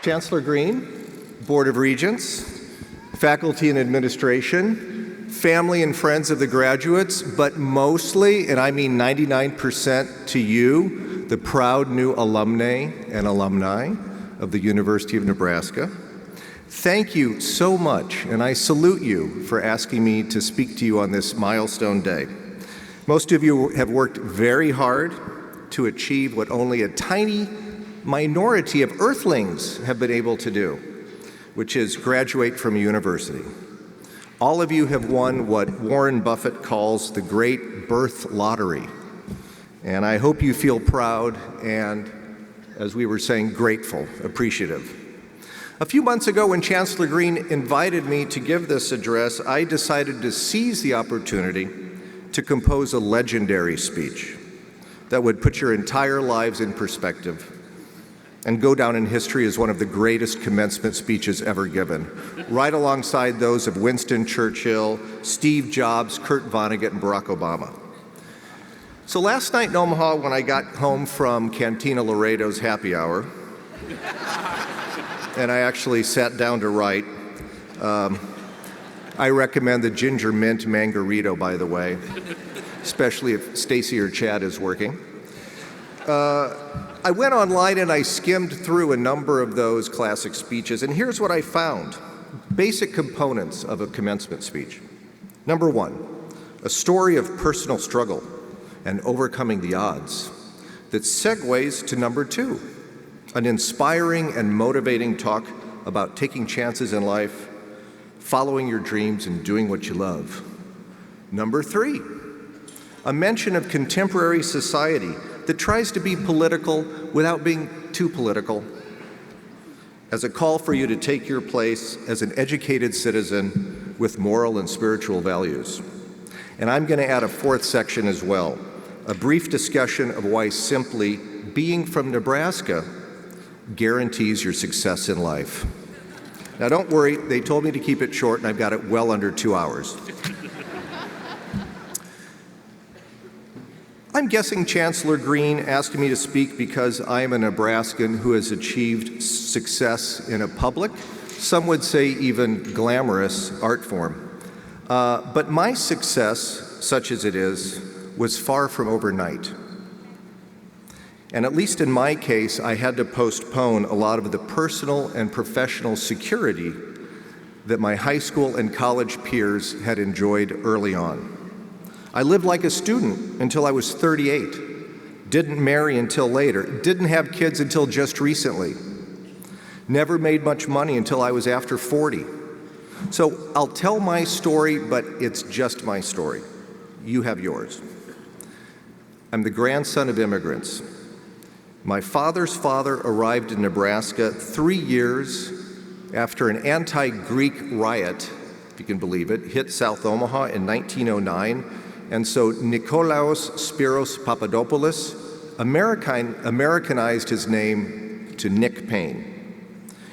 Chancellor Green, Board of Regents, faculty and administration, family and friends of the graduates, but mostly, and I mean 99% to you, the proud new alumni and alumni of the University of Nebraska. Thank you so much, and I salute you for asking me to speak to you on this milestone day. Most of you have worked very hard to achieve what only a tiny minority of earthlings have been able to do, which is graduate from a university. All of you have won what Warren Buffett calls the great birth lottery. And I hope you feel proud and, as we were saying, grateful, appreciative. A few months ago, when Chancellor Green invited me to give this address, I decided to seize the opportunity to compose a legendary speech that would put your entire lives in perspective and go down in history as one of the greatest commencement speeches ever given, right alongside those of Winston Churchill, Steve Jobs, Kurt Vonnegut, and Barack Obama. So last night in Omaha, when I got home from Cantina Laredo's happy hour, and I actually sat down to write, I recommend the ginger mint mangarito, by the way, especially if Stacy or Chad is working. I went online and I skimmed through a number of those classic speeches, and here's what I found. Basic components of a commencement speech. Number one, a story of personal struggle and overcoming the odds that segues to number two, an inspiring and motivating talk about taking chances in life, following your dreams, and doing what you love. Number three, a mention of contemporary society that tries to be political without being too political, as a call for you to take your place as an educated citizen with moral and spiritual values. And I'm going to add a fourth section as well, a brief discussion of why simply being from Nebraska guarantees your success in life. Now don't worry, they told me to keep it short and I've got it well under 2 hours. I'm guessing Chancellor Green asked me to speak because I am a Nebraskan who has achieved success in a public, some would say even glamorous, art form. But my success, such as it is, was far from overnight. And at least in my case, I had to postpone a lot of the personal and professional security that my high school and college peers had enjoyed early on. I lived like a student until I was 38, didn't marry until later, didn't have kids until just recently, never made much money until I was after 40. So I'll tell my story, but it's just my story. You have yours. I'm the grandson of immigrants. My father's father arrived in Nebraska 3 years after an anti-Greek riot, if you can believe it, hit South Omaha in 1909. And so Nikolaos Spiros Papadopoulos Americanized his name to Nick Payne.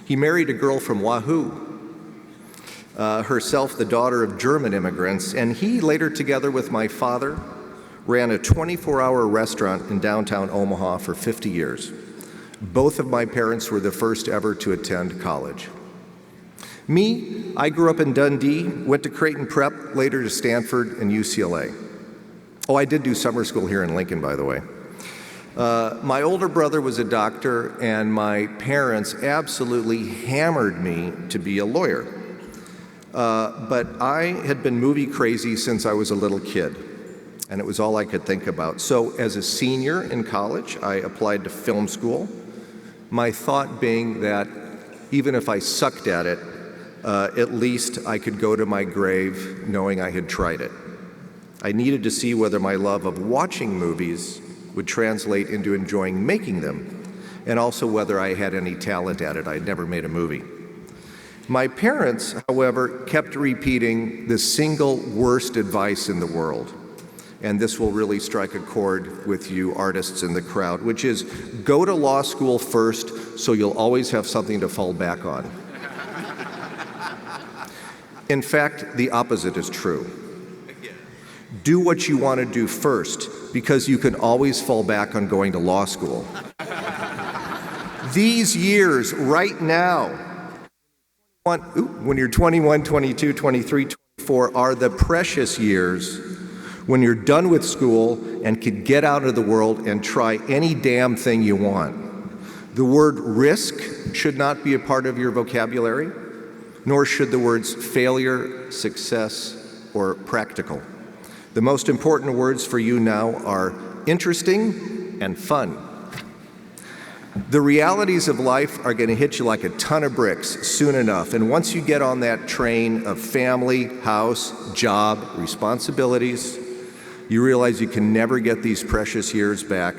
He married a girl from Wahoo, herself the daughter of German immigrants, and he, later together with my father, ran a 24-hour restaurant in downtown Omaha for 50 years. Both of my parents were the first ever to attend college. Me, I grew up in Dundee, went to Creighton Prep, later to Stanford and UCLA. Oh, I did do summer school here in Lincoln, by the way. My older brother was a doctor, and my parents absolutely hammered me to be a lawyer. But I had been movie crazy since I was a little kid, and it was all I could think about. So as a senior in college, I applied to film school, my thought being that even if I sucked at it, at least I could go to my grave knowing I had tried it. I needed to see whether my love of watching movies would translate into enjoying making them, and also whether I had any talent at it. I'd never made a movie. My parents, however, kept repeating the single worst advice in the world, and this will really strike a chord with you artists in the crowd, which is go to law school first so you'll always have something to fall back on. In fact, the opposite is true. Do what you want to do first, because you can always fall back on going to law school. These years right now, when you're 21, 22, 23, 24, are the precious years when you're done with school and can get out of the world and try any damn thing you want. The word risk should not be a part of your vocabulary, nor should the words failure, success, or practical. The most important words for you now are interesting and fun. The realities of life are going to hit you like a ton of bricks soon enough, and once you get on that train of family, house, job, responsibilities, you realize you can never get these precious years back.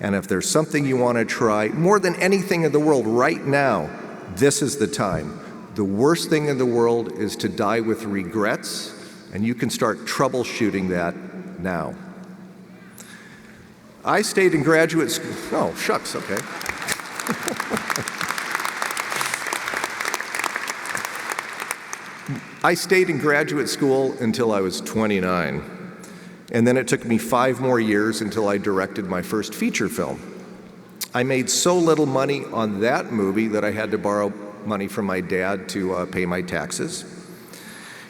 And if there's something you want to try more than anything in the world right now, this is the time. The worst thing in the world is to die with regrets, and you can start troubleshooting that now. I stayed in graduate school. Oh, shucks, okay. I stayed in graduate school until I was 29. And then it took me 5 more years until I directed my first feature film. I made so little money on that movie that I had to borrow money from my dad to pay my taxes.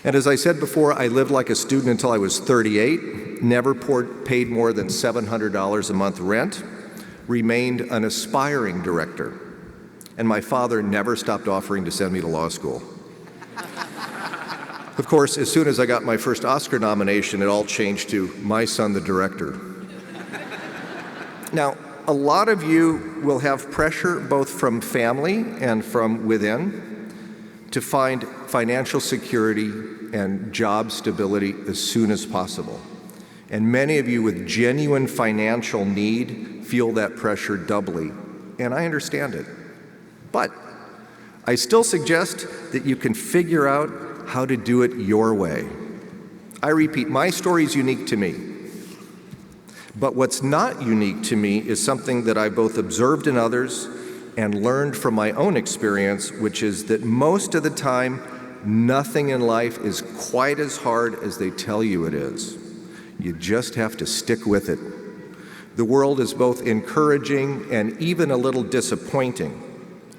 And as I said before, I lived like a student until I was 38, never paid more than $700 a month rent, remained an aspiring director, and my father never stopped offering to send me to law school. Of course, as soon as I got my first Oscar nomination, it all changed to my son, the director. Now, a lot of you will have pressure both from family and from within to find financial security and job stability as soon as possible. And many of you with genuine financial need feel that pressure doubly, and I understand it. But I still suggest that you can figure out how to do it your way. I repeat, my story is unique to me. But what's not unique to me is something that I both observed in others and learned from my own experience, which is that most of the time, nothing in life is quite as hard as they tell you it is. You just have to stick with it. The world is both encouraging and even a little disappointing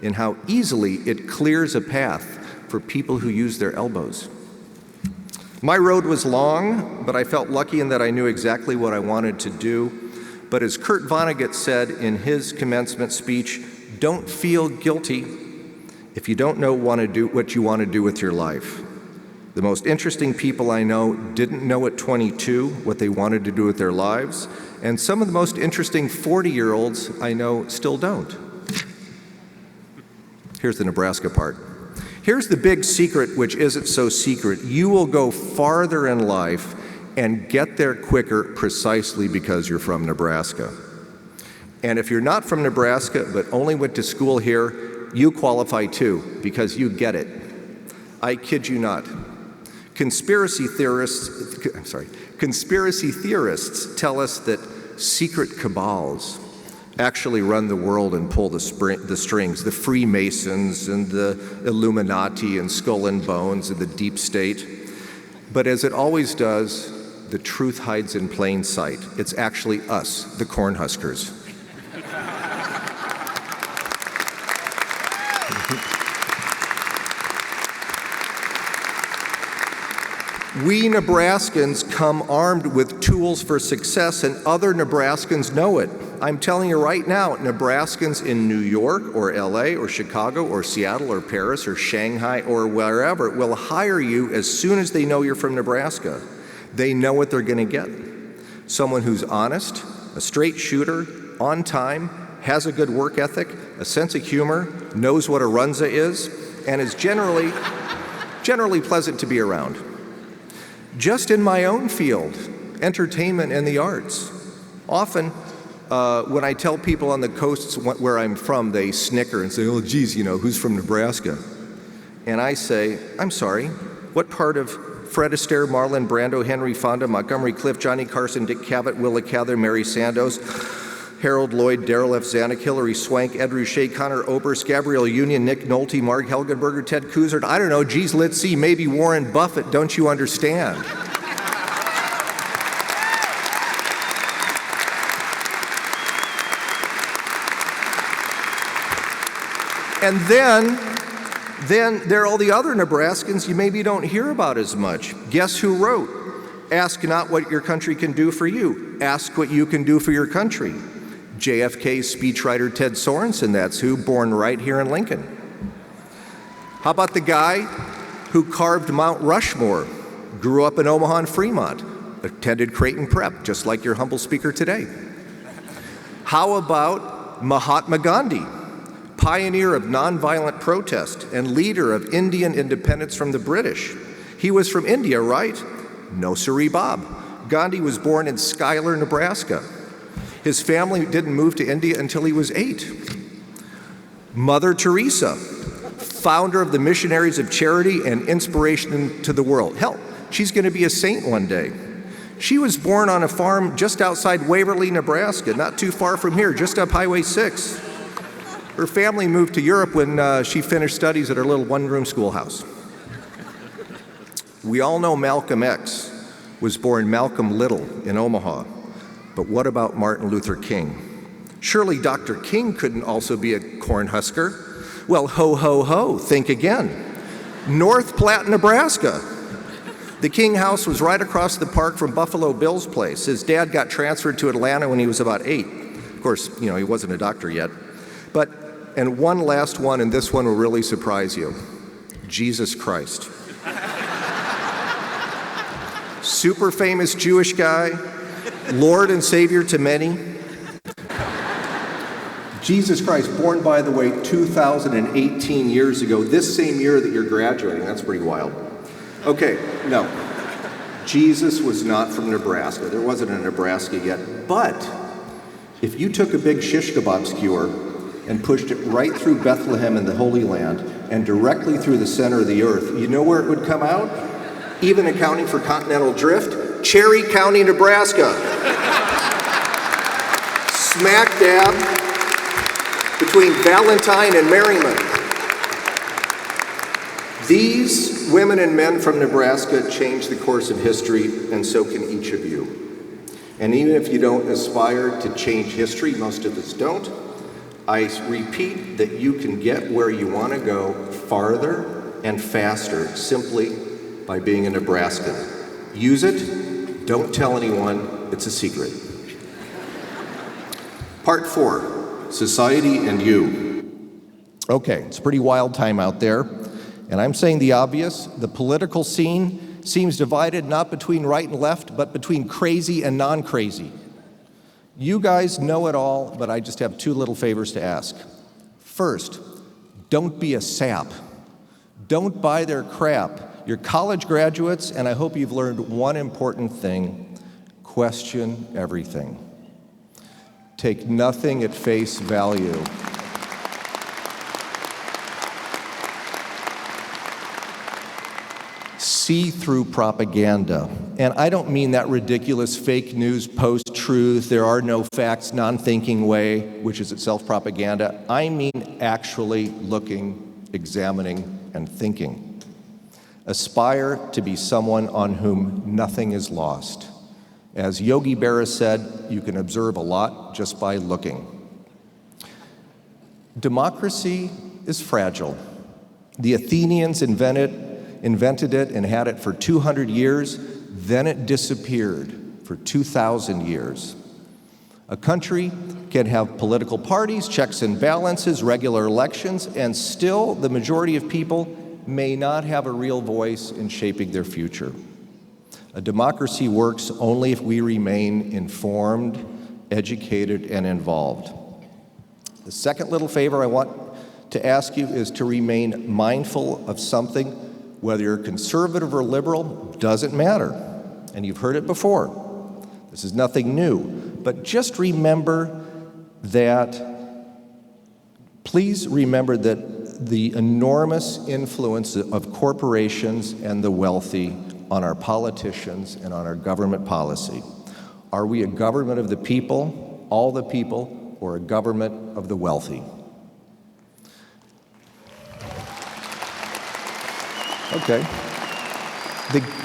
in how easily it clears a path for people who use their elbows. My road was long, but I felt lucky in that I knew exactly what I wanted to do. But as Kurt Vonnegut said in his commencement speech, don't feel guilty if you don't know what you want to do with your life. The most interesting people I know didn't know at 22 what they wanted to do with their lives, and some of the most interesting 40-year-olds I know still don't. Here's the Nebraska part. Here's the big secret, which isn't so secret. You will go farther in life and get there quicker precisely because you're from Nebraska. And if you're not from Nebraska but only went to school here, you qualify too, because you get it. I kid you not. Conspiracy theorists tell us that secret cabals actually run the world and pull the strings, the Freemasons and the Illuminati and Skull and Bones and the deep state. But as it always does, the truth hides in plain sight. It's actually us, the Cornhuskers. We Nebraskans come armed with tools for success, and other Nebraskans know it. I'm telling you right now, Nebraskans in New York or LA or Chicago or Seattle or Paris or Shanghai or wherever will hire you as soon as they know you're from Nebraska. They know what they're going to get. Someone who's honest, a straight shooter, on time, has a good work ethic, a sense of humor, knows what a runza is, and is generally pleasant to be around. Just in my own field, entertainment and the arts, often when I tell people on the coasts where I'm from, they snicker and say, oh, geez, who's from Nebraska? And I say, I'm sorry, what part of Fred Astaire, Marlon Brando, Henry Fonda, Montgomery Clift, Johnny Carson, Dick Cavett, Willa Cather, Mary Sandoz, Harold Lloyd, Daryl F. Zanuck, Hillary Swank, Ed Ruscha, Connor Oberst, Gabrielle Union, Nick Nolte, Marg Helgenberger, Ted Kuzert, I don't know, geez, let's see, maybe Warren Buffett, don't you understand? And then there are all the other Nebraskans you maybe don't hear about as much. Guess who wrote, "Ask not what your country can do for you, ask what you can do for your country"? JFK's speechwriter Ted Sorensen, that's who, born right here in Lincoln. How about the guy who carved Mount Rushmore, grew up in Omaha and Fremont, attended Creighton Prep, just like your humble speaker today? How about Mahatma Gandhi, pioneer of nonviolent protest and leader of Indian independence from the British? He was from India, right? No siree, Bob. Gandhi was born in Schuyler, Nebraska. His family didn't move to India until he was 8. Mother Teresa, founder of the Missionaries of Charity and inspiration to the world. Hell, she's going to be a saint one day. She was born on a farm just outside Waverly, Nebraska, not too far from here, just up Highway 6. Her family moved to Europe when she finished studies at her little one-room schoolhouse. We all know Malcolm X was born Malcolm Little in Omaha. But what about Martin Luther King? Surely Dr. King couldn't also be a Cornhusker? Well, ho, ho, ho, think again. North Platte, Nebraska. The King house was right across the park from Buffalo Bill's place. His dad got transferred to Atlanta when he was about 8. Of course, he wasn't a doctor yet. And one last one, and this one will really surprise you. Jesus Christ. Super famous Jewish guy, Lord and Savior to many. Jesus Christ, born, by the way, 2,018 years ago, this same year that you're graduating. That's pretty wild. Okay, no. Jesus was not from Nebraska. There wasn't a Nebraska yet. But if you took a big shish kebab skewer and pushed it right through Bethlehem in the Holy Land and directly through the center of the earth, you know where it would come out? Even accounting for continental drift, Cherry County, Nebraska. Smack dab between Valentine and Merriman. These women and men from Nebraska changed the course of history, and so can each of you. And even if you don't aspire to change history, most of us don't, I repeat that you can get where you want to go farther and faster simply by being a Nebraskan. Use it, don't tell anyone, it's a secret. Part 4, society and you. Okay, it's a pretty wild time out there, and I'm saying the obvious. The political scene seems divided not between right and left, but between crazy and non-crazy. You guys know it all, but I just have 2 little favors to ask. First, don't be a sap. Don't buy their crap. You're college graduates, and I hope you've learned one important thing: question everything. Take nothing at face value. See through propaganda. And I don't mean that ridiculous fake news post-truth, there are no facts, non-thinking way, which is itself propaganda. I mean actually looking, examining, and thinking. Aspire to be someone on whom nothing is lost. As Yogi Berra said, you can observe a lot just by looking. Democracy is fragile. The Athenians invented it and had it for 200 years, then it disappeared for 2,000 years. A country can have political parties, checks and balances, regular elections, and still the majority of people may not have a real voice in shaping their future. A democracy works only if we remain informed, educated, and involved. The second little favor I want to ask you is to remain mindful of something. Whether you're conservative or liberal, doesn't matter. And you've heard it before. This is nothing new. But just remember that, please remember that the enormous influence of corporations and the wealthy on our politicians and on our government policy. Are we a government of the people, all the people, or a government of the wealthy? Okay.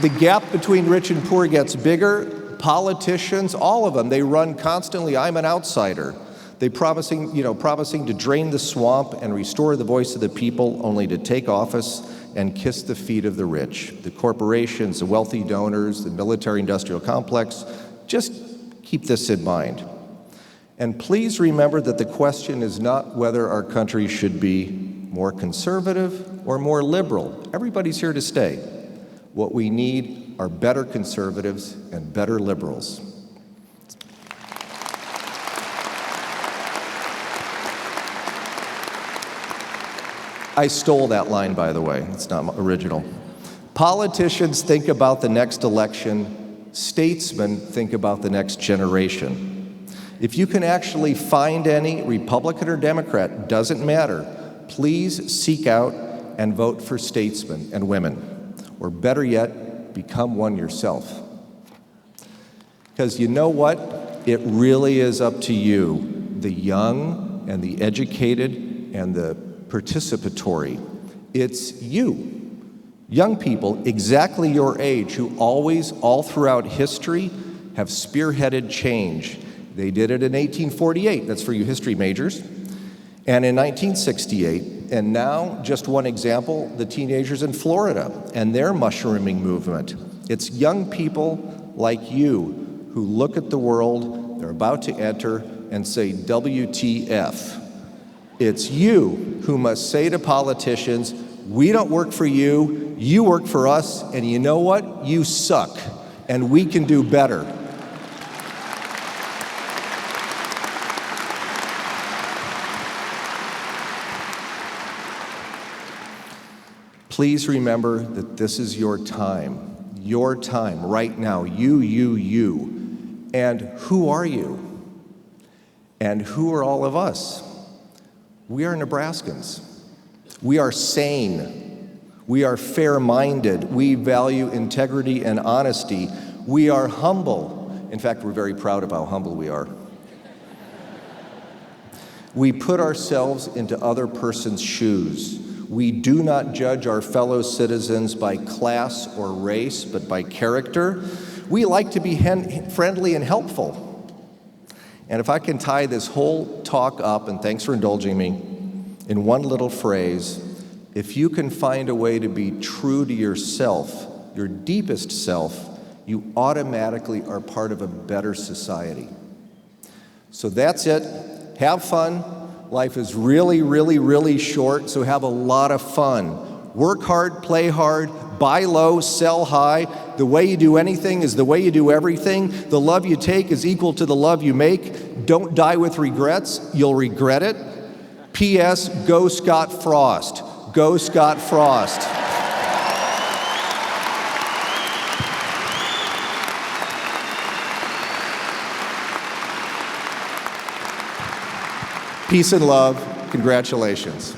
The gap between rich and poor gets bigger. Politicians, all of them, they run constantly, I'm an outsider. They promising to drain the swamp and restore the voice of the people, only to take office and kiss the feet of the rich, the corporations, the wealthy donors, the military-industrial complex. Just keep this in mind. And please remember that the question is not whether our country should be more conservative or more liberal. Everybody's here to stay. What we need are better conservatives and better liberals. I stole that line, by the way. It's not original. Politicians think about the next election. Statesmen think about the next generation. If you can actually find any, Republican or Democrat, doesn't matter, please seek out and vote for statesmen and women. Or better yet, become one yourself. Because you know what? It really is up to you, the young and the educated and the participatory. It's you, young people exactly your age, who always, all throughout history, have spearheaded change. They did it in 1848, that's for you history majors, and in 1968, and now, just one example, the teenagers in Florida and their mushrooming movement. It's young people like you who look at the world they're about to enter and say, WTF. It's you who must say to politicians, we don't work for you, you work for us, and you know what? You suck, and we can do better. Please remember that this is your time right now, you. And who are you? And who are all of us? We are Nebraskans. We are sane. We are fair-minded. We value integrity and honesty. We are humble. In fact, we're very proud of how humble we are. We put ourselves into other person's shoes. We do not judge our fellow citizens by class or race, but by character. We like to be friendly and helpful. And if I can tie this whole talk up, and thanks for indulging me, in one little phrase, if you can find a way to be true to yourself, your deepest self, you automatically are part of a better society. So that's it. Have fun. Life is really short, so have a lot of fun. Work hard, play hard, buy low, sell high. The way you do anything is the way you do everything. The love you take is equal to the love you make. Don't die with regrets. You'll regret it. P.S. Go Scott Frost. Go Scott Frost. Peace and love. Congratulations.